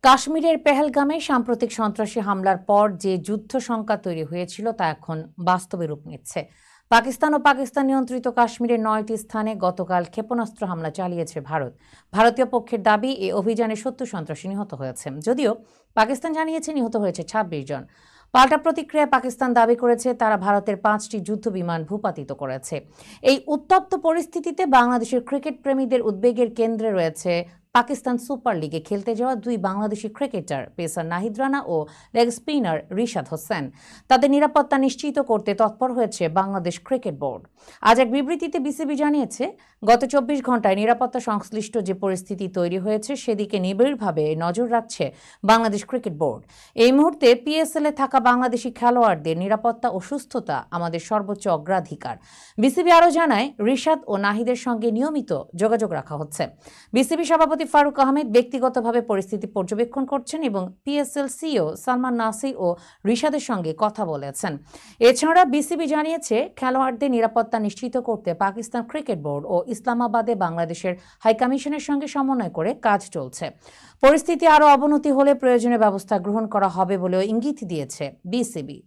কাশ্মীরের পেহেলগামে সাম্প্রতিক সন্ত্রাসী হামলার পর যে যুদ্ধ শঙ্কা তৈরি হয়েছিল তা এখন বাস্তবে রূপ নিচ্ছে। পাকিস্তান ও পাকিস্তান নিয়ন্ত্রিত কাশ্মীরের 9টি স্থানে গতকাল ক্ষেপণাস্ত্র হামলা চালিয়েছে ভারত। ভারতীয় পক্ষের দাবি, এই অভিযানে 70 সন্ত্রাসী নিহত হয়েছে, যদিও পাকিস্তান জানিয়েছে নিহত হয়েছে 26 জন। পাল্টা প্রতিক্রিয়ায় পাকিস্তান দাবি করেছে তারা ভারতের 5টি যুদ্ধ বিমান ভূপাতিত করেছে। এই উত্তপ্ত পরিস্থিতিতে বাংলাদেশের ক্রিকেট প্রেমীদের উদ্বেগের কেন্দ্রে রয়েছে পাকিস্তান সুপার লিগে খেলতে যাওয়া দুই বাংলাদেশি ক্রিকেটার পেসার নাহিদ রানা ও লেগ স্পিনার রিশাদ হোসেন। তাদের নিরাপত্তা নিশ্চিত করতে তৎপর হয়েছে বাংলাদেশ ক্রিকেট বোর্ড। আজ এক বিবৃতিতে বিসিবি জানিয়েছে, গত 24 ঘন্টায় নিরাপত্তা সংশ্লিষ্ট যে পরিস্থিতি তৈরি হয়েছে সেদিকে নিবিড়ভাবে নজর রাখছে বাংলাদেশ ক্রিকেট বোর্ড। এই মুহূর্তে পিএসএল এ থাকা বাংলাদেশি খেলোয়াড়দের নিরাপত্তা ও সুস্থতা আমাদের সর্বোচ্চ অগ্রাধিকার। বিসিবি আরও জানায়, রিশাদ ও নাহিদের সঙ্গে নিয়মিত যোগাযোগ রাখা হচ্ছে। বিসিবি সভাপতি ফারুক আহমেদ ব্যক্তিগতভাবে পরিস্থিতি পর্যবেক্ষণ করছেন এবং পিএসএল সিইও সালমান নাসির ও রিশাদের সঙ্গে কথা বলেছেন। এছাড়া বিসিবি জানিয়েছে, খেলোয়াড়দের নিরাপত্তা নিশ্চিত করতে পাকিস্তান ক্রিকেট বোর্ড ও ইসলামাবাদে বাংলাদেশের হাইকমিশনের সঙ্গে সমন্বয় করে কাজ চলছে। পরিস্থিতি আরও অবনতি হলে প্রয়োজনীয় ব্যবস্থা গ্রহণ করা হবে বলেও ইঙ্গিত দিয়েছে বিসিবি।